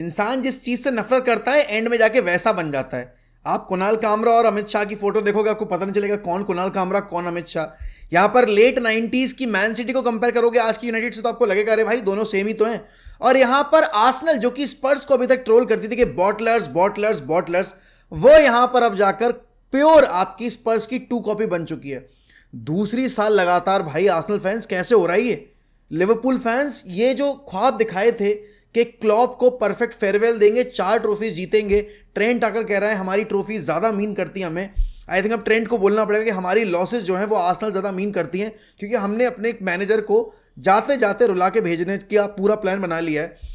इंसान जिस चीज से नफरत करता है एंड में जाके वैसा बन जाता है। आप कुणाल कामरा और अमित शाह की फोटो देखोगे, आपको पता नहीं चलेगा कौन कुणाल कामरा कौन अमित शाह। यहां पर लेट 90s की मैन सिटी को कंपेयर करोगे आज की यूनाइटेड से, तो आपको लगेगा अरे भाई दोनों सेम ही तो हैं। और यहां पर आर्सेनल जो कि स्पर्स को अभी तक ट्रोल करती थी कि बॉटलर्स बॉटलर्स बॉटलर्स, वो यहां पर अब जाकर प्योर आपकी स्पर्स की टू कॉपी बन चुकी है। दूसरी साल लगातार भाई आर्सेनल फैंस कैसे हो रहा है ये। लिवरपूल फैंस ये जो ख्वाब दिखाए थे कि क्लॉप को परफेक्ट फेयरवेल देंगे, 4 ट्रॉफीज जीतेंगे, ट्रेंट आकर कह रहा है हमारी ट्रॉफी ज़्यादा मीन करती हैं हमें। आई थिंक अब ट्रेंट को बोलना पड़ेगा कि हमारी लॉसेस जो हैं वो आर्सेनल ज़्यादा मीन करती हैं, क्योंकि हमने अपने एक मैनेजर को जाते जाते रुला के भेजने का पूरा प्लान बना लिया है।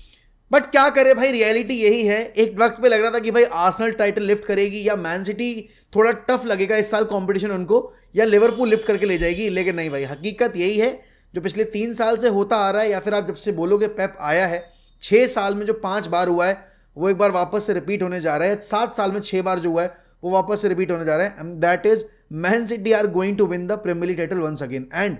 बट क्या करे भाई, रियलिटी यही है। एक वक्त पे लग रहा था कि भाई आर्सेनल टाइटल लिफ्ट करेगी या मैन सिटी थोड़ा टफ लगेगा इस साल कंपटीशन उनको, या लिवरपूल लिफ्ट करके ले जाएगी। लेकिन नहीं भाई, हकीकत यही है जो पिछले 3 साल से होता आ रहा है, या फिर आप जब से बोलोगे पेप आया है, 6 साल में जो 5 बार हुआ है वो एक बार वापस से रिपीट होने जा रहा है। 7 साल में 6 बार जो हुआ है वो वापस से रिपीट होने जा रहा है। And that is Man City are going to win the Premier League title once again. And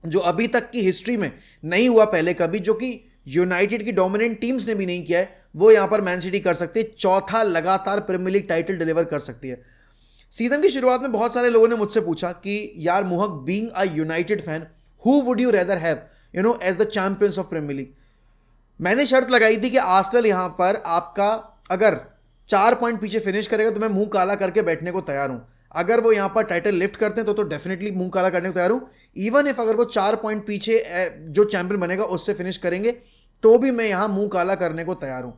जो अभी तक की हिस्ट्री में नहीं हुआ पहले कभी, जो कि यूनाइटेड की डोमिनेंट टीम्स ने भी नहीं किया है, वो यहां पर मैन सिटी कर सकती है। चौथा लगातार प्रीमियर लीग टाइटल डिलीवर कर सकती है। सीजन की शुरुआत में बहुत सारे लोगों ने मुझसे पूछा कि यार Mohak, being a United fan, who would you rather have as the champions of Premier League. मैंने शर्त लगाई थी कि आर्सेनल यहां पर आपका अगर 4 पॉइंट पीछे फिनिश करेगा तो मैं मुंह काला करके बैठने को तैयार हूं। अगर वो यहां पर टाइटल लिफ्ट करते हैं तो डेफिनेटली मुंह काला करने को तैयार हूं। इवन इफ अगर वो 4 पॉइंट पीछे जो चैंपियन बनेगा उससे फिनिश करेंगे तो भी मैं यहां मुंह काला करने को तैयार हूं।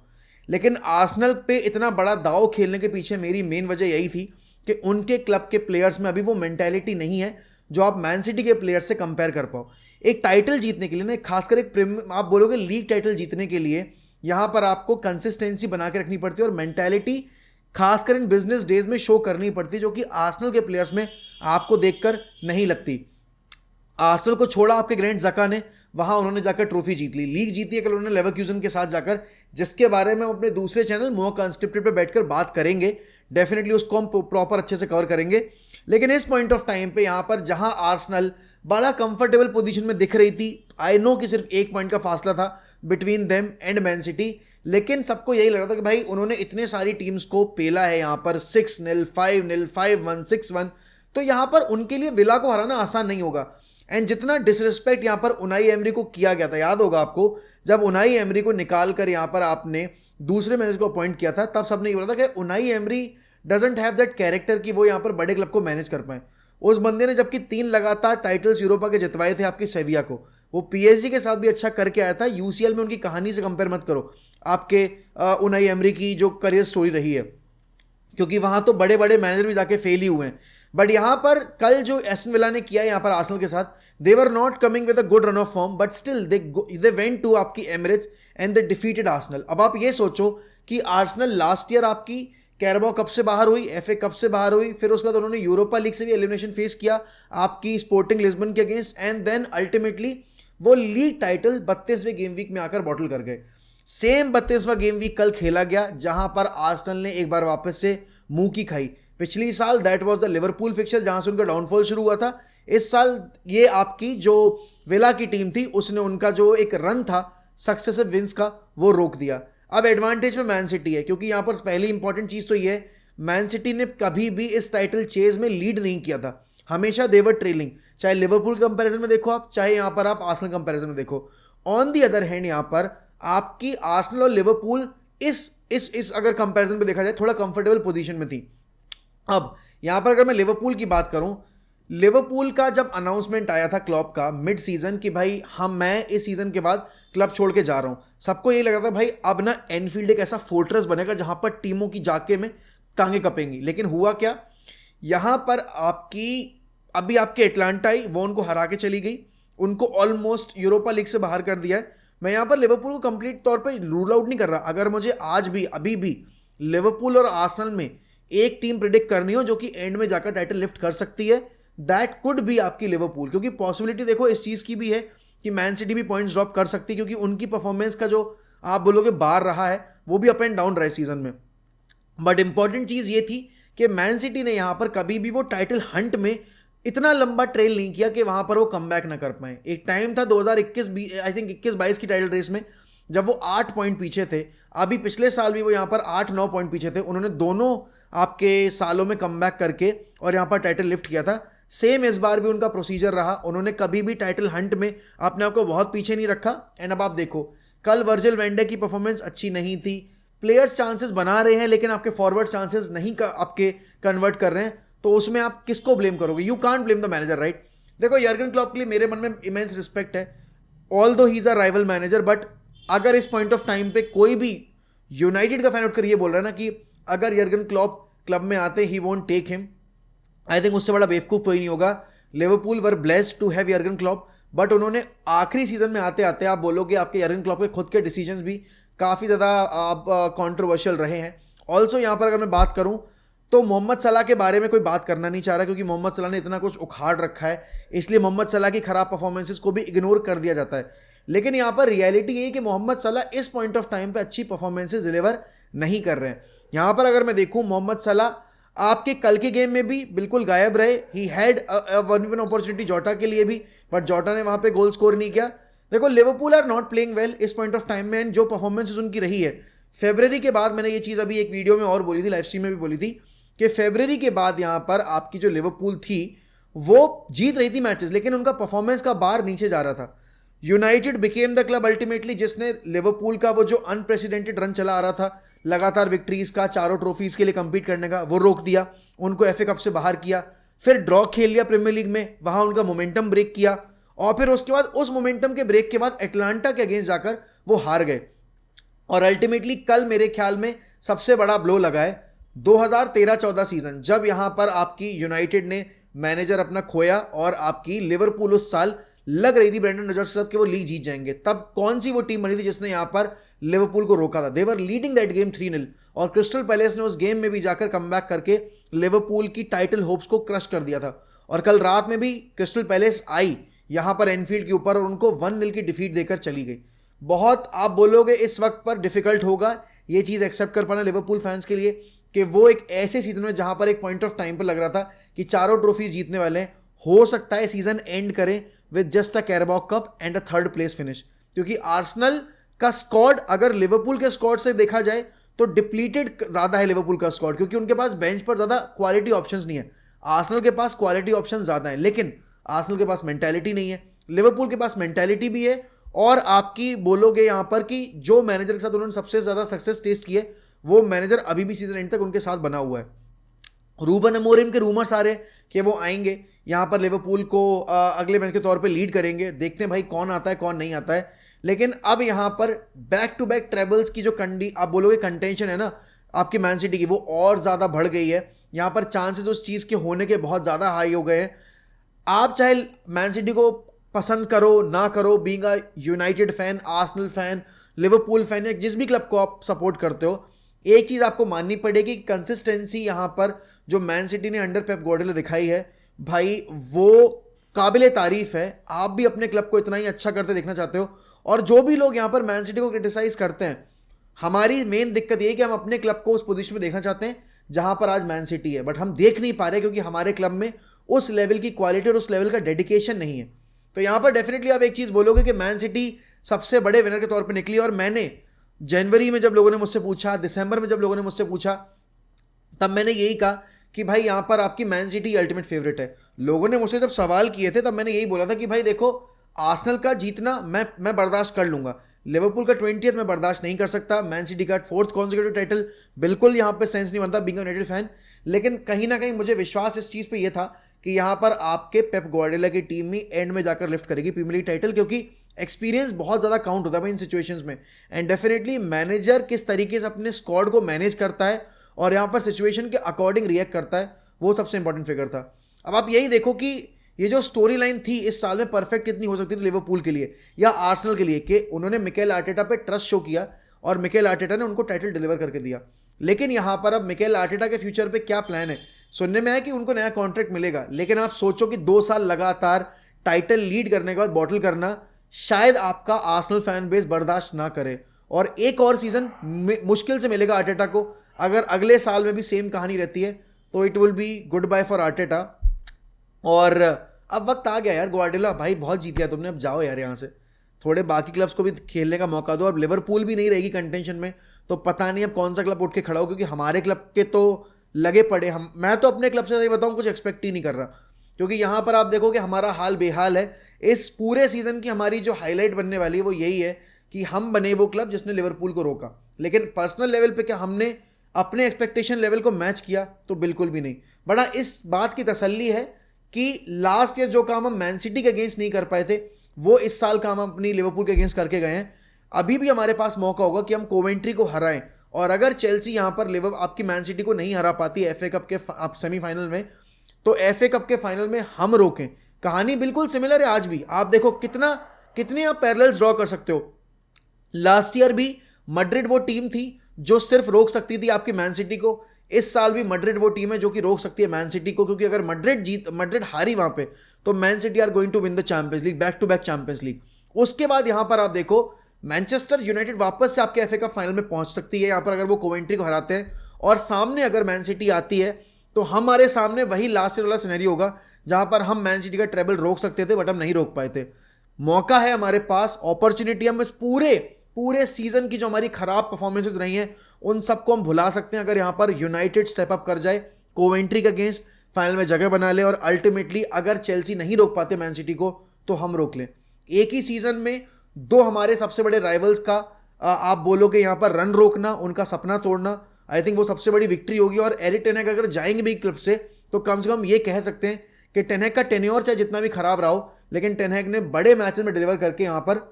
लेकिन आर्सेनल पे इतना बड़ा दाव खेलने के पीछे मेरी मेन वजह यही थी कि उनके क्लब के प्लेयर्स में अभी वो मेंटालिटी नहीं है जो आप मैन सिटी के प्लेयर्स से कंपेयर कर पाओ। एक टाइटल जीतने के लिए ना, खासकर एक आप बोलोगे लीग टाइटल जीतने के लिए, यहां पर आपको कंसिस्टेंसी बना के रखनी पड़ती है और मेंटालिटी खासकर इन बिजनेस डेज में शो करनी पड़ती है, जो कि आर्सेनल के प्लेयर्स में आपको देखकर नहीं लगती। आर्सेनल को छोड़ा आपके ग्रैंड ज़का ने, वहां उन्होंने जाकर ट्रॉफी जीत ली, लीग जीती है कल उन्होंने लेवरक्यूजन के साथ जाकर, जिसके बारे में हम अपने दूसरे चैनल मोहक अनस्क्रिप्टेड पे बैठकर बात करेंगे। डेफिनेटली उसको हम प्रॉपर अच्छे से कवर करेंगे। लेकिन इस पॉइंट ऑफ टाइम पे यहां पर जहां आर्सेनल बड़ा कंफर्टेबल पोजीशन में दिख रही थी, आई नो कि सिर्फ 1 पॉइंट का फासला था between them and man city, लेकिन सबको यही लग रहा था कि भाई उन्होंने इतने सारी टीम्स को पेला है यहां पर 6-0, 5-0, 5-1, 6-1, तो यहां पर उनके लिए विला को हराना आसान नहीं होगा। एंड जितना डिसरिस्पेक्ट यहां पर उनाई एमरी को किया गया था, याद होगा आपको, जब उनाई एमरी को निकाल कर यहां पर आपने दूसरे मैनेजर को अपॉइंट किया था, तब सबने ये बोला था कि Unai emery doesn't have that character कि वो यहां पर बड़े क्लब को मैनेज कर पाए। उस बंदे ने जबकि 3 लगातार टाइटल्स यूरोपा के जितवाए थे आपकी सेविया को, वो पीएसजी के साथ भी अच्छा करके आया था। यूसीएल में उनकी कहानी से कंपेयर मत करो आपके उनाई एमरी की जो करियर स्टोरी रही है, क्योंकि वहां तो बड़े बड़े मैनेजर भी जाके फेल ही हुए हैं। बट यहां पर कल जो एस्टन विला ने किया यहां पर आर्सेनल के साथ, they were not coming with a good run of form, but still they went to आपकी Emirates and they defeated Arsenal. अब आप ये सोचो कि आर्सेनल लास्ट ईयर आपकी कैरबाओ कप से बाहर हुई, एफए कप से बाहर हुई, फिर उसके बाद उन्होंने यूरोपा लीग से भी एलिमिनेशन फेस किया आपकी स्पोर्टिंग लिस्बन के अगेंस्ट, एंड देन अल्टीमेटली वो लीग टाइटल 32वें गेम वीक में आकर बॉटल कर गए। सेम 32वां गेम वीक कल खेला गया जहां पर आर्सेनल ने एक बार वापस से मुंह की खाई। पिछली साल that was the Liverpool fixture जहां से उनका डाउनफॉल शुरू हुआ था। इस साल ये आपकी जो विला की टीम थी उसने उनका जो एक रन था सक्सेसिव विंस का वो रोक दिया। अब एडवांटेज में मैन सिटी है, क्योंकि यहां पर पहली इंपॉर्टेंट चीज तो ये है, मैन सिटी ने कभी भी इस टाइटल चेज में लीड नहीं किया था, हमेशा देवर ट्रेलिंग, चाहे लिवरपूल कंपैरिजन में देखो आप, चाहे यहां पर आप आर्सेनल कंपैरिजन में देखो। ऑन दी अदर हैंड यहां पर आपकी आर्सेनल और लिवरपूल इस अगर कंपैरिजन पे देखा जाए थोड़ा कंफर्टेबल पोजीशन में थी। अब यहां पर अगर मैं लिवरपूल की बात करूं, लिवरपूल का जब अनाउंसमेंट आया था क्लॉप का मिड सीजन कि भाई मैं इस सीजन के बाद क्लब छोड़ के जा रहा हूं, सबको यही लगा था भाई अब ना एनफील्ड एक ऐसा फोर्ट्रेस बनेगा जहां पर टीमों की जाके में टांगे कपेंगी। लेकिन हुआ क्या, यहां पर अभी आपके एटलांटा आई, वो उनको हरा के चली गई, उनको ऑलमोस्ट यूरोपा लीग से बाहर कर दिया है। मैं यहां पर लिवरपूल को कंप्लीट तौर पे रूल आउट नहीं कर रहा। अगर मुझे आज भी अभी भी लिवरपूल और आर्सेनल में एक टीम प्रिडिक्ट करनी हो जो कि एंड में जाकर टाइटल लिफ्ट कर सकती है, दैट कुड बी आपकी लिवरपूल, क्योंकि पॉसिबिलिटी देखो इस चीज की भी है कि मैन सिटी भी पॉइंट्स ड्रॉप कर सकती है, क्योंकि उनकी परफॉर्मेंस का जो आप बोलोगे बार रहा है वो भी अप एंड डाउन रहा है सीजन में। बट इंपॉर्टेंट चीज ये थी कि मैन सिटी ने यहां पर कभी भी वो टाइटल हंट में इतना लंबा ट्रेल नहीं किया कि वहां पर वो कमबैक ना कर पाए। एक टाइम था 2021 आई थिंक 21-22 की टाइटल रेस में जब वो 8 पॉइंट पीछे थे, अभी पिछले साल भी वो यहाँ पर 8-9 पॉइंट पीछे थे, उन्होंने दोनों आपके सालों में कमबैक करके और यहाँ पर टाइटल लिफ्ट किया था। सेम इस बार भी उनका प्रोसीजर रहा, उन्होंने कभी भी टाइटल हंट में अपने आप को बहुत पीछे नहीं रखा। एंड अब आप देखो, कल वर्जिल वैंडे की परफॉर्मेंस अच्छी नहीं थी, प्लेयर्स चांसेस बना रहे हैं लेकिन आपके फॉरवर्ड चांसेस नहीं आपके कन्वर्ट कर रहे हैं, तो उसमें आप किसको ब्लेम करोगे? You can't blame the manager, right? देखो, यर्गन क्लॉप के लिए मेरे मन में इमेंस रिस्पेक्ट है, ऑल दो he is a rival manager, but अगर इस पॉइंट ऑफ टाइम पे कोई भी यूनाइटेड का फैन उठकर ये बोल रहा है ना कि अगर यर्गन क्लॉप क्लब में आते ही won't take him, I think उससे बड़ा बेवकूफ़ कोई नहीं होगा। Liverpool were blessed to have Jurgen Klopp, but उन्होंने आखिरी सीजन में आते आते आप बोलोगे आपके यर्गन क्लॉप के खुद के डिसीजंस भी काफ़ी ज़्यादा कंट्रोवर्शियल रहे हैं। ऑल्सो यहाँ पर अगर मैं बात करूँ तो मोहम्मद सलाह के बारे में कोई बात करना नहीं चाह रहा, क्योंकि मोहम्मद सलाह ने इतना कुछ उखाड़ रखा है, इसलिए मोहम्मद सलाह की खराब परफॉर्मेंसेस को भी इग्नोर कर दिया जाता है। लेकिन यहाँ पर रियलिटी ये है कि मोहम्मद सलाह इस पॉइंट ऑफ टाइम पे अच्छी परफॉर्मेंसेस डिलीवर नहीं कर रहे हैं। यहाँ पर अगर मैं देखूँ, मोहम्मद सलाह आपके कल के गेम में भी बिल्कुल गायब रहे। ही हैड वन अपॉर्चुनिटी जोटा के लिए भी, बट जोटा ने वहाँ पे गोल स्कोर नहीं किया। देखो, Liverpool are not playing well इस पॉइंट ऑफ टाइम में, एंड जो परफॉर्मेंसेस उनकी रही है फरवरी के बाद, मैंने ये चीज़ अभी एक वीडियो में और बोली थी, लाइव स्ट्रीम में भी बोली थी कि फरवरी के बाद यहाँ पर आपकी जो लिवरपूल थी वो जीत रही थी मैचेस, लेकिन उनका परफॉर्मेंस का बार नीचे जा रहा था। United became the club ultimately जिसने लिवरपूल का वो जो अनप्रेसिडेंटेड रन चला आ रहा था लगातार विक्ट्रीज का, 4 ट्रॉफीज के लिए कंपीट करने का, वो रोक दिया, उनको एफए कप से बाहर किया, फिर ड्रॉ खेल लिया प्रीमियर लीग में, वहां उनका मोमेंटम ब्रेक किया, और फिर उसके बाद उस मोमेंटम के ब्रेक के बाद एटलांटा के अगेंस्ट जाकर वो हार गए। और अल्टीमेटली कल मेरे ख्याल में सबसे बड़ा ब्लो लगा है 2013-14 सीजन, जब यहां पर आपकी यूनाइटेड ने मैनेजर अपना खोया और आपकी लिवरपूल उस साल लग रही थी ब्रेंडन रॉजर्स के साथ कि वो लीग जीत जाएंगे। तब कौन सी वो टीम बनी थी जिसने यहां पर लिवरपूल को रोका था? दे वर लीडिंग दैट गेम 3-0, और क्रिस्टल पैलेस ने उस गेम में भी जाकर कमबैक करके लिवरपूल की टाइटल होप्स को क्रश कर दिया था। और कल रात में भी क्रिस्टल पैलेस आई यहां पर एनफील्ड के ऊपर और उनको 1-0 की डिफीट देकर चली गई। बहुत आप बोलोगे इस वक्त पर डिफिकल्ट होगा ये चीज़ एक्सेप्ट कर पाना लिवरपूल फैंस के लिए कि वो एक ऐसे सीजन में जहां पर एक पॉइंट ऑफ टाइम पर लग रहा था कि 4 ट्रॉफी जीतने वाले हैं, हो सकता है सीजन एंड करें with just a Carabao cup and a 3rd place finish, क्योंकि आर्सेनल का स्क्वाड अगर लिवरपूल के स्क्वाड से देखा जाए तो डिप्लीटेड ज़्यादा है लिवरपूल का स्क्वाड, क्योंकि उनके पास बेंच पर ज़्यादा क्वालिटी ऑप्शंस नहीं है। आर्सेनल के पास क्वालिटी ऑप्शंस ज़्यादा हैं, लेकिन आर्सेनल के पास मेंटालिटी नहीं है। लिवरपूल के पास मेंटालिटी भी है, और आपकी बोलोगे यहाँ पर कि जो मैनेजर के साथ उन्होंने सबसे ज़्यादा सक्सेस टेस्ट की है वो मैनेजर अभी भी सीजन एंड तक उनके साथ बना हुआ है। रूबन अमोरिम के रूमर्स आ रहे हैं कि वो आएंगे यहाँ पर लिवरपूल को अगले मैच के तौर पे लीड करेंगे। देखते हैं भाई कौन आता है कौन नहीं आता है। लेकिन अब यहाँ पर बैक टू बैक ट्रेबल्स की जो आप बोलोगे कंटेंशन है ना आपकी मैन सिटी की, वो और ज़्यादा बढ़ गई है। यहाँ पर चांसेस उस चीज़ के होने के बहुत ज़्यादा हाई हो गए हैं। आप चाहे मैन सिटी को पसंद करो ना करो, being a United fan, Arsenal fan, Liverpool fan, या जिस भी क्लब को आप सपोर्ट करते हो, एक चीज़ आपको माननी पड़ेगी, कंसिस्टेंसी यहाँ पर जो मैन सिटी ने अंडर पेप गार्डियोला दिखाई है भाई वो काबिले तारीफ है। आप भी अपने क्लब को इतना ही अच्छा करते देखना चाहते हो, और जो भी लोग यहाँ पर मैन सिटी को क्रिटिसाइज करते हैं, हमारी मेन दिक्कत ये है कि हम अपने क्लब को उस पोजीशन में देखना चाहते हैं जहाँ पर आज मैन सिटी है, बट हम देख नहीं पा रहे क्योंकि हमारे क्लब में उस लेवल की क्वालिटी और उस लेवल का डेडिकेशन नहीं है। तो यहाँ पर डेफिनेटली आप एक चीज़ बोलोगे कि मैन सिटी सबसे बड़े विनर के तौर पर निकली। और मैंने जनवरी में जब लोगों ने मुझसे पूछा, दिसंबर में जब लोगों ने मुझसे पूछा, तब मैंने यही कहा कि भाई यहाँ पर आपकी मैन सिटी अल्टीमेट फेवरेट है। लोगों ने मुझसे जब सवाल किए थे तब मैंने यही बोला था कि भाई देखो, आर्सेनल का जीतना मैं बर्दाश्त कर लूँगा, लिवरपूल का 20th मैं बर्दाश्त नहीं कर सकता, मैन सिटी का 4th कॉन्सेक्यूटिव टाइटल बिल्कुल यहाँ पे सेंस नहीं बनता बीइंग अ यूनाइटेड फैन। लेकिन कहीं ना कहीं मुझे विश्वास इस चीज़ पे ये था कि यहाँ पर आपके पेप गार्डियोला की टीम ही एंड में जाकर लिफ्ट करेगी प्रीमियर लीग टाइटल, क्योंकि एक्सपीरियंस बहुत ज़्यादा काउंट होता है इन सिचुएशंस में। एंड डेफिनेटली मैनेजर किस तरीके से अपने स्क्वाड को मैनेज करता है और यहाँ पर सिचुएशन के अकॉर्डिंग रिएक्ट करता है, वो सबसे इंपॉर्टेंट फिगर था। अब आप यही देखो कि ये जो स्टोरी लाइन थी इस साल में परफेक्ट कितनी हो सकती थी लिवरपूल के लिए या आर्सेनल के लिए, कि उन्होंने मिकेल आर्टेटा पे ट्रस्ट शो किया और मिकेल आर्टेटा ने उनको टाइटल डिलीवर करके दिया। लेकिन यहाँ पर अब मिकेल आर्टेटा के फ्यूचर पे क्या प्लान है? सुनने में आया कि उनको नया कॉन्ट्रैक्ट मिलेगा, लेकिन आप सोचो कि 2 साल लगातार टाइटल लीड करने के बाद बॉटल करना शायद आपका आर्सेनल फैन बेस बर्दाश्त ना करे, और एक और सीजन मुश्किल से मिलेगा आर्टेटा को। अगर अगले साल में भी सेम कहानी रहती है तो it will be goodbye for Arteta. और अब वक्त आ गया यार, गार्डियोला भाई बहुत जीत लिया तुमने, अब जाओ यार यहाँ से, थोड़े बाकी क्लब्स को भी खेलने का मौका दो। और लिवरपूल भी नहीं रहेगी कंटेंशन में तो पता नहीं अब कौन सा क्लब उठ के खड़ा हो, क्योंकि हमारे क्लब के तो लगे पड़े। मैं तो अपने क्लब से सही बताऊं कुछ एक्सपेक्ट ही नहीं कर रहा, क्योंकि यहाँ पर आप देखोगे हमारा हाल बेहाल है। इस पूरे सीजन की हमारी जो हाईलाइट बनने वाली है वो यही है कि हम बने वो क्लब जिसने लिवरपूल को रोका। लेकिन पर्सनल लेवल पे क्या हमने अपने एक्सपेक्टेशन लेवल को मैच किया? तो बिल्कुल भी नहीं। बड़ा इस बात की तसल्ली है कि लास्ट ईयर जो काम हम मैन सिटी के अगेंस्ट नहीं कर पाए थे वो इस साल काम हम अपनी लिवरपूल के अगेंस्ट करके गए हैं। अभी भी हमारे पास मौका होगा कि हम कोवेंट्री को हराएं, और अगर चेल्सी यहाँ पर आपकी मैन सिटी को नहीं हरा पाती एफए कप के सेमीफाइनल में, तो एफए कप के फाइनल में हम रोकें। कहानी बिल्कुल सिमिलर है आज भी। आप देखो कितने आप पैरेलल्स ड्रॉ कर सकते हो। लास्ट ईयर भी मैड्रिड वो टीम थी जो सिर्फ रोक सकती थी आपकी मैन सिटी को। इस साल भी मैड्रिड वो टीम है जो कि रोक सकती है मैन सिटी को, क्योंकि अगर मैड्रिड हारी वहां पे तो Man City are going to win the Champions League, back to back Champions League. उसके बाद यहां पर आप देखो मैनचेस्टर यूनाइटेड वापस से आपके एफए कप फाइनल में पहुंच सकती है यहां पर अगर वो कोवेंट्री को हराते हैं, और सामने अगर मैन सिटी आती है तो हमारे सामने वही लास्ट ईयर वाला सिनेरियो होगा जहां पर हम मैन सिटी का ट्रेबल रोक सकते थे बट हम नहीं रोक पाए थे। मौका है हमारे पास, अपॉर्चुनिटी। हम इस पूरे सीजन की जो हमारी खराब परफॉर्मेंसेस रही हैं उन सबको हम भुला सकते हैं अगर यहाँ पर यूनाइटेड स्टेप अप कर जाए, कोवेंट्री के अगेंस्ट फाइनल में जगह बना ले, और अल्टीमेटली अगर चेल्सी नहीं रोक पाते मैन सिटी को तो हम रोक लें। एक ही सीजन में दो हमारे सबसे बड़े राइवल्स का आप बोलोगे यहाँ पर रन रोकना, उनका सपना तोड़ना, आई थिंक वो सबसे बड़ी विक्ट्री होगी। और एरिक टेन हैग अगर जाएंगे भी क्लब से तो कम से कम ये कह सकते हैं कि टेन हैग का टेन्योर चाहे जितना भी खराब रहा हो, लेकिन टेन हैग ने बड़े मैचेस में डिलीवर करके यहाँ पर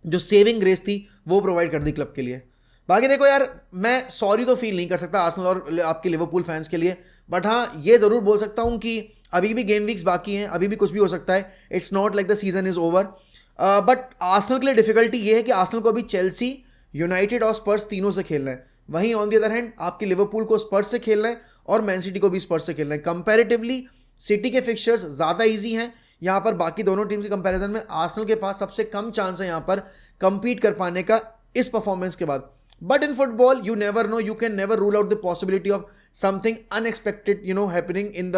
जो सेविंग ग्रेस थी वो प्रोवाइड कर दी क्लब के लिए। बाकी देखो यार, मैं सॉरी तो फील नहीं कर सकता आर्सेनल और आपके लिवरपूल फैंस के लिए, बट हाँ ये जरूर बोल सकता हूँ कि अभी भी गेम वीक्स बाकी हैं, अभी भी कुछ भी हो सकता है। It's not like the season is over. But Arsenal के लिए डिफिकल्टी ये है कि आर्सेनल को अभी चेल्सी, यूनाइटेड और स्पर्स तीनों से खेलना है। वहीं ऑन द अदर हैंड आपकी लिवरपूल को स्पर्स से खेलना है और मैन सिटी को भी स्पर्स से खेलना है। कंपैरेटिवली सिटी के फिक्चर्स ज़्यादा ईजी हैं यहाँ पर। बाकी दोनों टीम के कंपैरिजन में आर्सेनल के पास सबसे कम चांस है यहाँ पर कंपीट कर पाने का इस परफॉर्मेंस के बाद। But in football you never know, you can never rule out the possibility of something unexpected happening in the,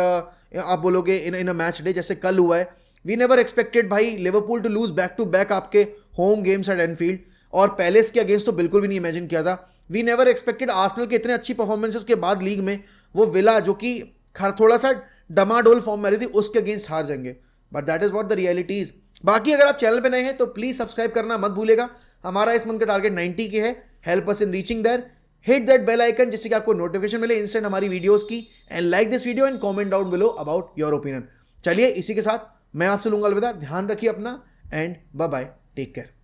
आप बोलोगे इन अ मैच डे, जैसे कल हुआ है। वी नेवर एक्सपेक्टेड भाई Liverpool to lose back to back आपके home games at Anfield, और Palace के अगेंस्ट तो बिल्कुल भी नहीं इमेजिन किया था। वी नेवर एक्सपेक्टेड आर्सेनल के इतने अच्छी परफॉर्मेंसेस के बाद लीग में वो विला जो कि थोड़ा सा डमाडोल फॉर्म में रही थी उसके अगेंस्ट हार जाएंगे, but that is what the reality is. बाकी अगर आप चैनल पे नए हैं तो प्लीज सब्सक्राइब करना मत भूलेगा। हमारा इस मंथ का टारगेट 90 के है। Help us in reaching there. Hit that bell icon जिससे कि आपको नोटिफिकेशन मिले इंस्टेंट हमारी वीडियोस की, and like this video and comment down below about your opinion. चलिए इसी के साथ मैं आपसे लूंगा अलविदा। ध्यान रखिए अपना, and bye bye, take care.